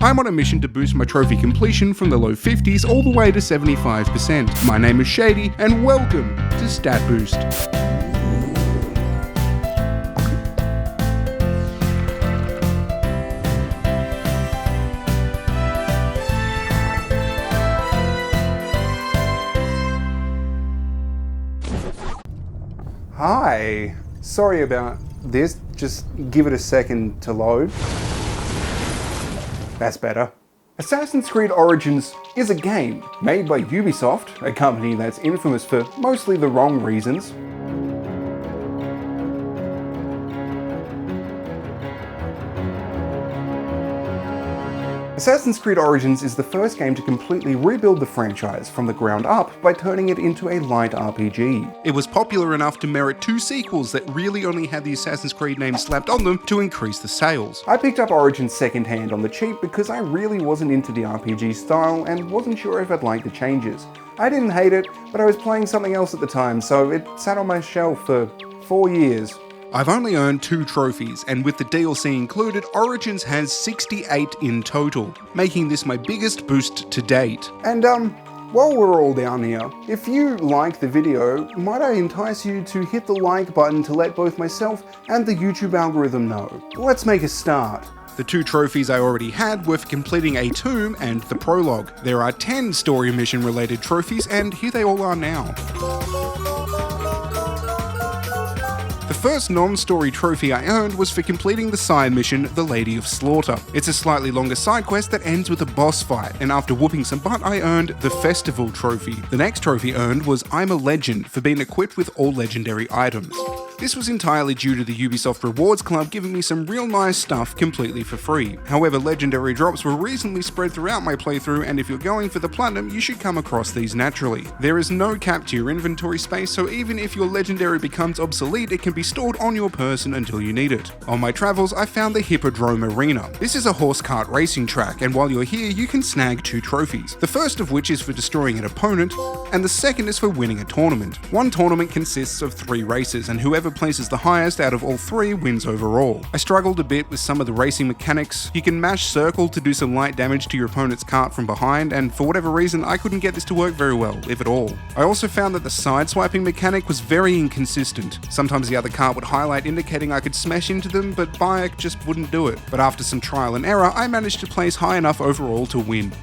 I'm on a mission to boost my trophy completion from the low 50s all the way to 75%. My name is Shady, and welcome to Stat Boost. Hi, sorry about this, just give it a second to load. That's better. Assassin's Creed Origins is a game made by Ubisoft, a company that's infamous for mostly the wrong reasons. Assassin's Creed Origins is the first game to completely rebuild the franchise from the ground up by turning it into a light RPG. It was popular enough to merit 2 sequels that really only had the Assassin's Creed name slapped on them to increase the sales. I picked up Origins secondhand on the cheap because I really wasn't into the RPG style and wasn't sure if I'd like the changes. I didn't hate it, but I was playing something else at the time, so it sat on my shelf for 4 years. I've only earned 2 trophies, and with the DLC included, Origins has 68 in total, making this my biggest boost to date. And while we're all down here, if you like the video, might I entice you to hit the like button to let both myself and the YouTube algorithm know. Let's make a start. The 2 trophies I already had were for completing a tomb and the prologue. There are 10 story mission related trophies, and here they all are now. The first non-story trophy I earned was for completing the side mission, The Lady of Slaughter. It's a slightly longer side quest that ends with a boss fight, and after whooping some butt I earned the Festival trophy. The next trophy earned was I'm a Legend, for being equipped with all legendary items. This was entirely due to the Ubisoft Rewards Club giving me some real nice stuff completely for free. However, legendary drops were reasonably spread throughout my playthrough, and if you're going for the platinum, you should come across these naturally. There is no cap to your inventory space, so even if your legendary becomes obsolete, it can be stored on your person until you need it. On my travels, I found the Hippodrome Arena. This is a horse cart racing track, and while you're here, you can snag 2 trophies. The first of which is for destroying an opponent, and the second is for winning a tournament. One tournament consists of 3 races, and whoever places the highest out of all 3 wins overall. I struggled a bit with some of the racing mechanics. You can mash circle to do some light damage to your opponent's cart from behind, and for whatever reason, I couldn't get this to work very well, if at all. I also found that the side swiping mechanic was very inconsistent. Sometimes the other cart would highlight indicating I could smash into them, but Bayek just wouldn't do it. But after some trial and error, I managed to place high enough overall to win.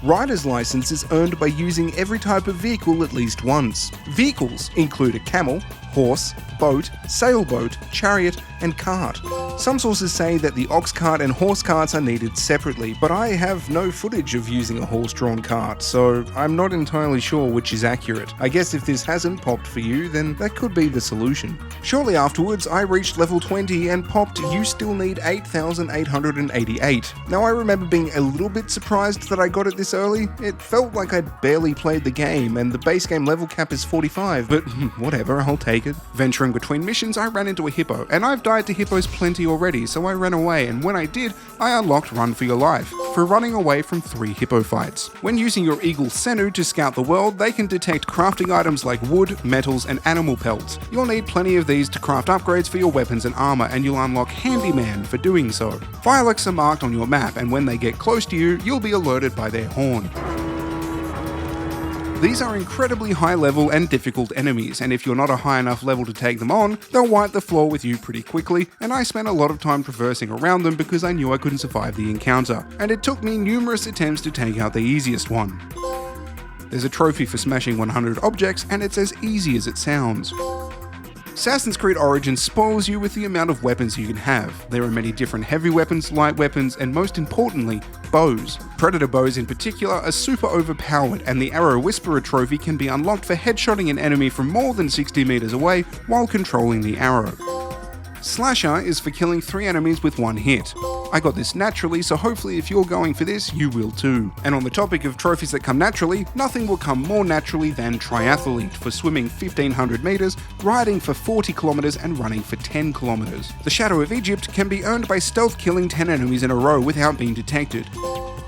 Rider's license is earned by using every type of vehicle at least once. Vehicles include a camel, horse, boat, sailboat, chariot, and cart. Some sources say that the ox cart and horse carts are needed separately, but I have no footage of using a horse-drawn cart, so I'm not entirely sure which is accurate. I guess if this hasn't popped for you, then that could be the solution. Shortly afterwards, I reached level 20 and popped You Still Need 8,888. Now I remember being a little bit surprised that I got it this early. It felt like I'd barely played the game, and the base game level cap is 45, but whatever, I'll take it. Venturing between missions, I ran into a hippo, and I've died to hippos plenty already, so I ran away, and when I did, I unlocked Run for Your Life, for running away from 3 hippo fights. When using your Eagle Senu to scout the world, they can detect crafting items like wood, metals, and animal pelts. You'll need plenty of these to craft upgrades for your weapons and armor, and you'll unlock Handyman for doing so. Firelocks are marked on your map, and when they get close to you, you'll be alerted by their horn. These are incredibly high level and difficult enemies, and if you're not a high enough level to take them on, they'll wipe the floor with you pretty quickly, and I spent a lot of time traversing around them because I knew I couldn't survive the encounter, and it took me numerous attempts to take out the easiest one. There's a trophy for smashing 100 objects, and it's as easy as it sounds. Assassin's Creed Origins spoils you with the amount of weapons you can have. There are many different heavy weapons, light weapons, and most importantly, bows. Predator bows in particular are super overpowered, and the Arrow Whisperer trophy can be unlocked for headshotting an enemy from more than 60 meters away while controlling the arrow. Slasher is for killing 3 enemies with 1 hit. I got this naturally, so hopefully if you're going for this, you will too. And on the topic of trophies that come naturally, nothing will come more naturally than Triathlete for swimming 1500 meters, riding for 40 kilometers, and running for 10 kilometers. The Shadow of Egypt can be earned by stealth killing 10 enemies in a row without being detected.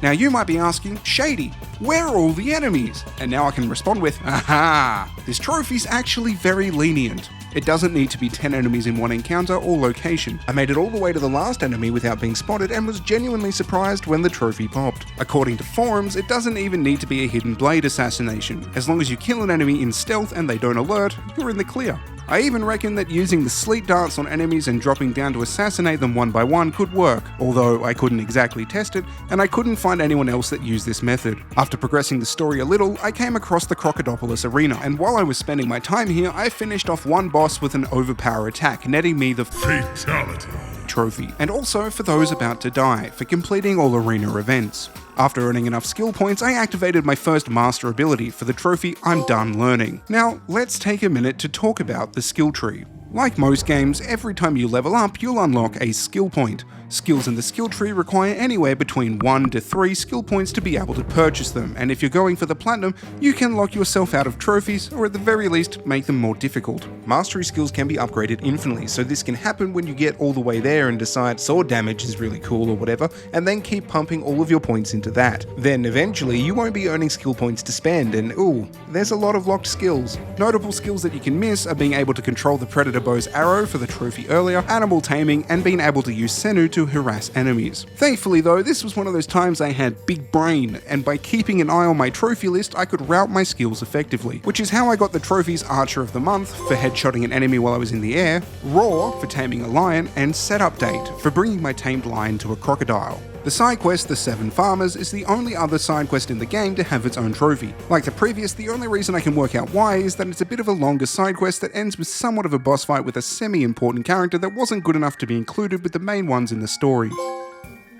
Now you might be asking, Shady, where are all the enemies? And now I can respond with, aha! This trophy's actually very lenient. It doesn't need to be 10 enemies in one encounter or location. I made it all the way to the last enemy without being spotted and was genuinely surprised when the trophy popped. According to forums, it doesn't even need to be a hidden blade assassination. As long as you kill an enemy in stealth and they don't alert, you're in the clear. I even reckon that using the sleet darts on enemies and dropping down to assassinate them one by one could work, although I couldn't exactly test it, and I couldn't find anyone else that used this method. After progressing the story a little, I came across the Crocodilopolis arena, and while I was spending my time here, I finished off one boss with an overpower attack, netting me the Fatality trophy, and also for those about to die, for completing all arena events. After earning enough skill points, I activated my first master ability for the trophy I'm done learning. Now, let's take a minute to talk about the skill tree. Like most games, every time you level up, you'll unlock a skill point. Skills in the skill tree require anywhere between 1 to 3 skill points to be able to purchase them, and if you're going for the platinum, you can lock yourself out of trophies, or at the very least, make them more difficult. Mastery skills can be upgraded infinitely, so this can happen when you get all the way there and decide sword damage is really cool or whatever, and then keep pumping all of your points into that. Then eventually, you won't be earning skill points to spend, and ooh, there's a lot of locked skills. Notable skills that you can miss are being able to control the Predator Bow's arrow for the trophy earlier, animal taming, and being able to use Senu to harass enemies. Thankfully though, this was one of those times I had big brain, and by keeping an eye on my trophy list, I could route my skills effectively, which is how I got the trophies Archer of the Month for headshotting an enemy while I was in the air, Roar for taming a lion, and Set Update for bringing my tamed lion to a crocodile. The side quest, The 7 Farmers, is the only other side quest in the game to have its own trophy. Like the previous, the only reason I can work out why is that it's a bit of a longer side quest that ends with somewhat of a boss fight with a semi-important character that wasn't good enough to be included with the main ones in the story.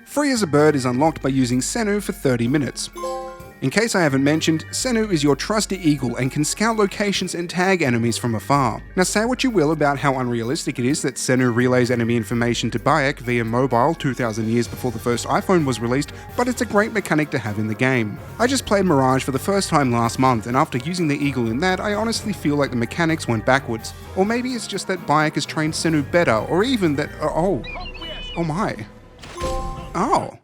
Free as a Bird is unlocked by using Senu for 30 minutes. In case I haven't mentioned, Senu is your trusty eagle and can scout locations and tag enemies from afar. Now say what you will about how unrealistic it is that Senu relays enemy information to Bayek via mobile 2,000 years before the first iPhone was released, but it's a great mechanic to have in the game. I just played Mirage for the first time last month, and after using the eagle in that, I honestly feel like the mechanics went backwards. Or maybe it's just that Bayek has trained Senu better, or even that, oh my. Oh,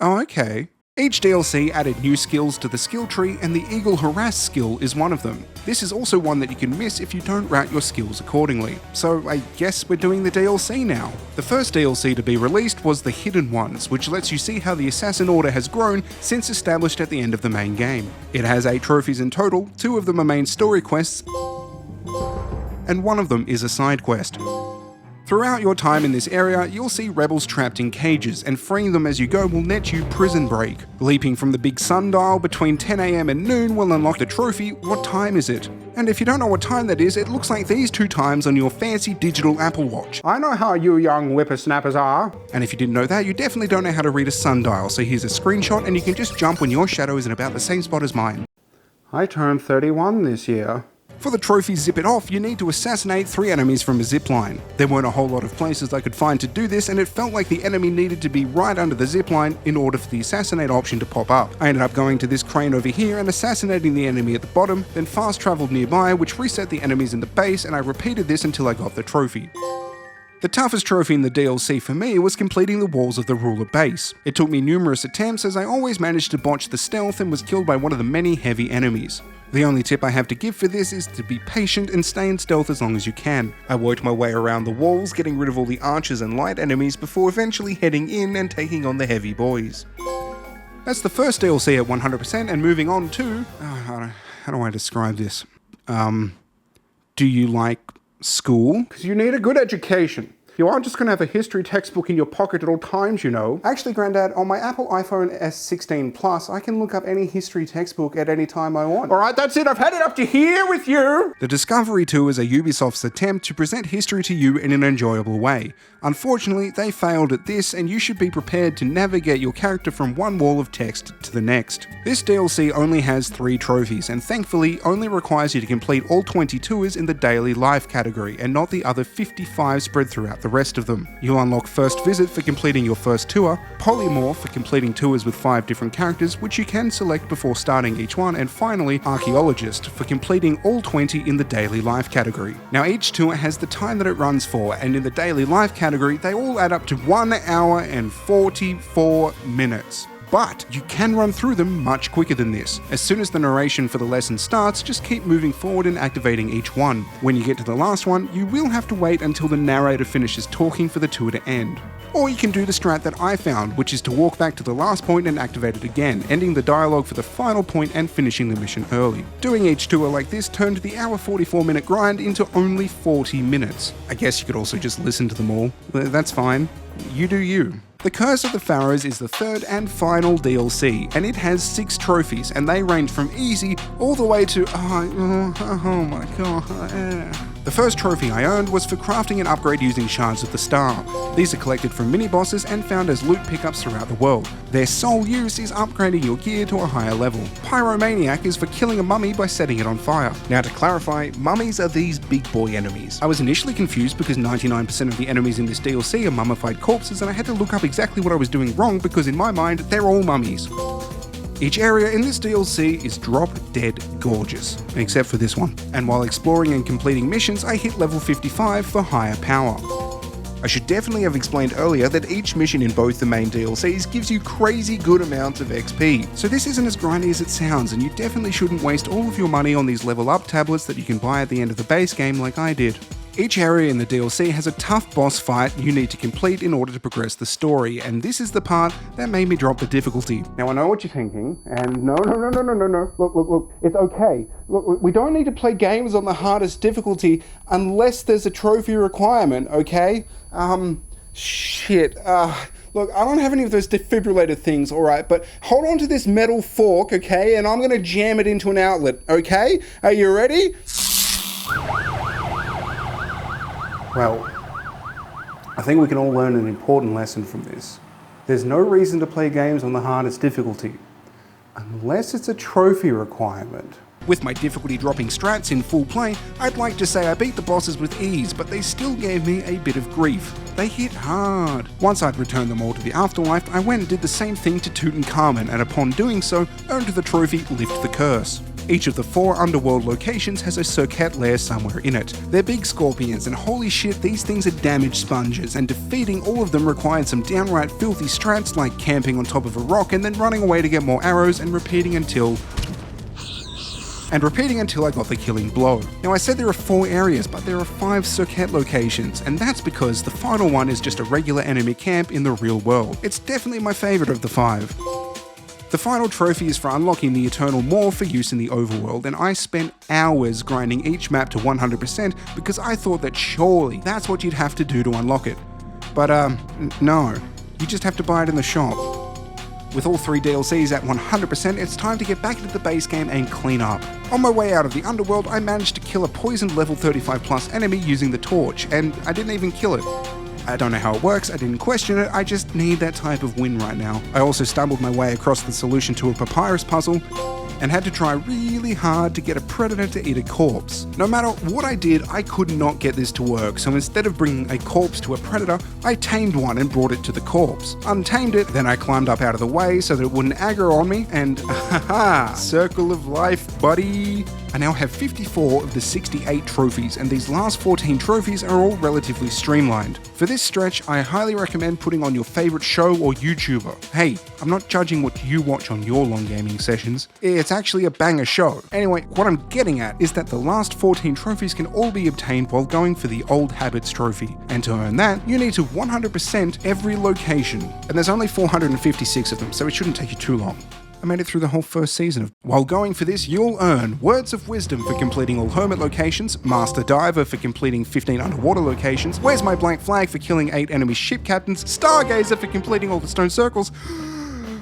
okay. Each DLC added new skills to the skill tree, and the Eagle Harass skill is one of them. This is also one that you can miss if you don't route your skills accordingly. So I guess we're doing the DLC now. The first DLC to be released was the Hidden Ones, which lets you see how the Assassin Order has grown since established at the end of the main game. It has 8 trophies in total, 2 of them are main story quests, and one of them is a side quest. Throughout your time in this area, you'll see rebels trapped in cages, and freeing them as you go will net you Prison Break. Leaping from the big sundial between 10 AM and noon will unlock the trophy, What Time Is It? And if you don't know what time that is, it looks like these 2 times on your fancy digital Apple Watch. I know how you young whippersnappers are. And if you didn't know that, you definitely don't know how to read a sundial, so here's a screenshot and you can just jump when your shadow is in about the same spot as mine. I turned 31 this year. For the trophy Zip It Off, you need to assassinate 3 enemies from a zipline. There weren't a whole lot of places I could find to do this, and it felt like the enemy needed to be right under the zipline in order for the assassinate option to pop up. I ended up going to this crane over here and assassinating the enemy at the bottom, then fast traveled nearby, which reset the enemies in the base, and I repeated this until I got the trophy. The toughest trophy in the DLC for me was completing the walls of the ruler base. It took me numerous attempts as I always managed to botch the stealth and was killed by one of the many heavy enemies. The only tip I have to give for this is to be patient and stay in stealth as long as you can. I worked my way around the walls, getting rid of all the archers and light enemies before eventually heading in and taking on the heavy boys. That's the first DLC at 100% and moving on to... how do I describe this? Do you like school? Because you need a good education. You aren't just going to have a history textbook in your pocket at all times, you know. Actually, Grandad, on my Apple iPhone S16 Plus, I can look up any history textbook at any time I want. Alright, that's it. I've had it up to here with you. The Discovery Tour is a Ubisoft's attempt to present history to you in an enjoyable way. Unfortunately, they failed at this, and you should be prepared to navigate your character from one wall of text to the next. This DLC only has 3 trophies, and thankfully only requires you to complete all 20 tours in the daily life category, and not the other 55 spread throughout the rest of them. You'll unlock First Visit for completing your first tour, Polymorph for completing tours with 5 different characters, which you can select before starting each one, and finally Archaeologist for completing all 20 in the daily life category. Now each tour has the time that it runs for, and in the daily life category they all add up to 1 hour and 44 minutes. but you can run through them much quicker than this. As soon as the narration for the lesson starts, just keep moving forward and activating each one. When you get to the last one, you will have to wait until the narrator finishes talking for the tour to end. Or you can do the strat that I found, which is to walk back to the last point and activate it again, ending the dialogue for the final point and finishing the mission early. Doing each tour like this turned the hour 44-minute grind into only 40 minutes. I guess you could also just listen to them all. That's fine. You do you. The Curse of the Pharaohs is the third and final DLC, and it has 6 trophies, and they range from easy all the way to oh my god. The first trophy I earned was for crafting an upgrade using Shards of the Star. These are collected from mini-bosses and found as loot pickups throughout the world. Their sole use is upgrading your gear to a higher level. Pyromaniac is for killing a mummy by setting it on fire. Now to clarify, mummies are these big boy enemies. I was initially confused because 99% of the enemies in this DLC are mummified corpses, and I had to look up exactly what I was doing wrong because in my mind, they're all mummies. Each area in this DLC is drop dead gorgeous, except for this one. And while exploring and completing missions, I hit level 55 for higher power. I should definitely have explained earlier that each mission in both the main DLCs gives you crazy good amounts of XP. So this isn't as grindy as it sounds, and you definitely shouldn't waste all of your money on these level up tablets that you can buy at the end of the base game like I did. Each area in the DLC has a tough boss fight you need to complete in order to progress the story, and this is the part that made me drop the difficulty. Now I know what you're thinking, and no, look, it's okay. Look, we don't need to play games on the hardest difficulty unless there's a trophy requirement, okay? Shit, look, I don't have any of those defibrillator things, alright, but hold on to this metal fork, okay, and I'm gonna jam it into an outlet, okay? Are you ready? Well, I think we can all learn an important lesson from this. There's no reason to play games on the hardest difficulty, unless it's a trophy requirement. With my difficulty dropping strats in full play, I'd like to say I beat the bosses with ease, but they still gave me a bit of grief. They hit hard. Once I'd returned them all to the afterlife, I went and did the same thing to Tutankhamun, and upon doing so, earned the trophy Lift the Curse. Each of the 4 underworld locations has a circuit lair somewhere in it. They're big scorpions, and holy shit, these things are damage sponges, and defeating all of them required some downright filthy strats like camping on top of a rock and then running away to get more arrows and repeating until I got the killing blow. Now I said there are 4 areas, but there are 5 circuit locations, and that's because the final one is just a regular enemy camp in the real world. It's definitely my favourite of the 5. The final trophy is for unlocking the Eternal Maw for use in the overworld, and I spent hours grinding each map to 100% because I thought that surely that's what you'd have to do to unlock it. But no, you just have to buy it in the shop. With all 3 DLCs at 100%, it's time to get back into the base game and clean up. On my way out of the underworld, I managed to kill a poisoned level 35 plus enemy using the torch, and I didn't even kill it. I don't know how it works, I didn't question it, I just need that type of win right now. I also stumbled my way across the solution to a papyrus puzzle, and had to try really hard to get a predator to eat a corpse. No matter what I did, I could not get this to work, so instead of bringing a corpse to a predator, I tamed one and brought it to the corpse. Untamed it, then I climbed up out of the way so that it wouldn't aggro on me, and haha, circle of life, buddy. I now have 54 of the 68 trophies, and these last 14 trophies are all relatively streamlined. For this stretch, I highly recommend putting on your favourite show or YouTuber. Hey, I'm not judging what you watch on your long gaming sessions. It's actually a banger show. Anyway, what I'm getting at is that the last 14 trophies can all be obtained while going for the Old Habits trophy. And to earn that, you need to 100% every location. And there's only 456 of them, so it shouldn't take you too long. I made it through the whole first season. While going for this, you'll earn Words of Wisdom for completing all Hermit locations, Master Diver for completing 15 underwater locations, Where's My Blank Flag for killing 8 enemy ship captains, Stargazer for completing all the stone circles,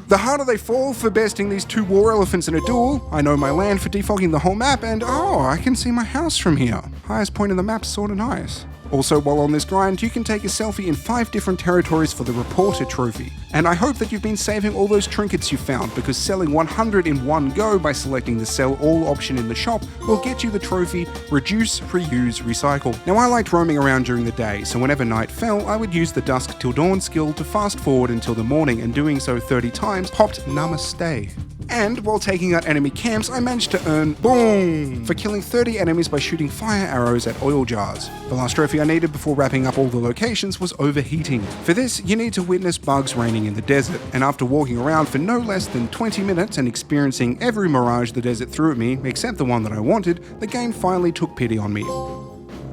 The Harder They Fall for besting these 2 war elephants in a duel, I Know My Land for defogging the whole map, and oh, I can see my house from here. Highest point in the map's sorta nice. Also, while on this grind, you can take a selfie in 5 different territories for the Reporter trophy. And I hope that you've been saving all those trinkets you found, because selling 100 in one go by selecting the sell all option in the shop will get you the trophy Reduce, Reuse, Recycle. Now I liked roaming around during the day, so whenever night fell, I would use the Dusk Till Dawn skill to fast forward until the morning, and doing so 30 times popped Namaste. And while taking out enemy camps, I managed to earn boom for killing 30 enemies by shooting fire arrows at oil jars. The last trophy I needed before wrapping up all the locations was overheating. For this, you need to witness bugs raining in the desert, and after walking around for no less than 20 minutes and experiencing every mirage the desert threw at me, except the one that I wanted, the game finally took pity on me.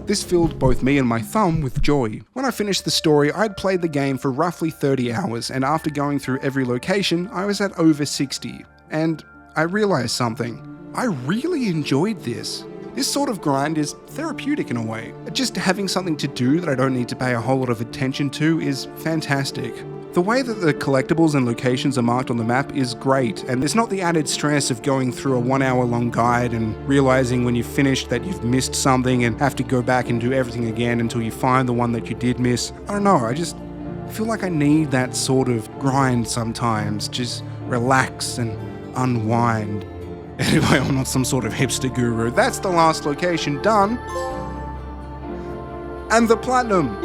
This filled both me and my thumb with joy. When I finished the story, I'd played the game for roughly 30 hours, and after going through every location, I was at over 60. And I realized something. I really enjoyed this. This sort of grind is therapeutic in a way. Just having something to do that I don't need to pay a whole lot of attention to is fantastic. The way that the collectibles and locations are marked on the map is great, and there's not the added stress of going through a 1 hour long guide and realizing when you've finished that you've missed something and have to go back and do everything again until you find the one that you did miss. I don't know, I just feel like I need that sort of grind sometimes. Just relax and unwind. Anyway, I'm not some sort of hipster guru. That's the last location done. And the platinum.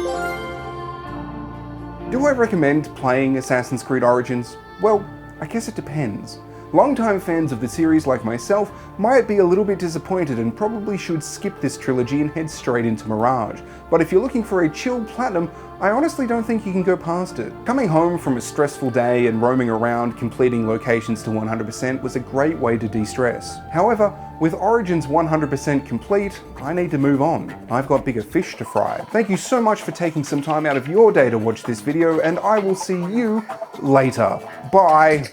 Do I recommend playing Assassin's Creed Origins? Well, I guess it depends. Longtime fans of the series like myself might be a little bit disappointed and probably should skip this trilogy and head straight into Mirage. But if you're looking for a chill platinum, I honestly don't think you can go past it. Coming home from a stressful day and roaming around completing locations to 100% was a great way to de-stress. However, with Origins 100% complete, I need to move on. I've got bigger fish to fry. Thank you so much for taking some time out of your day to watch this video, and I will see you later. Bye!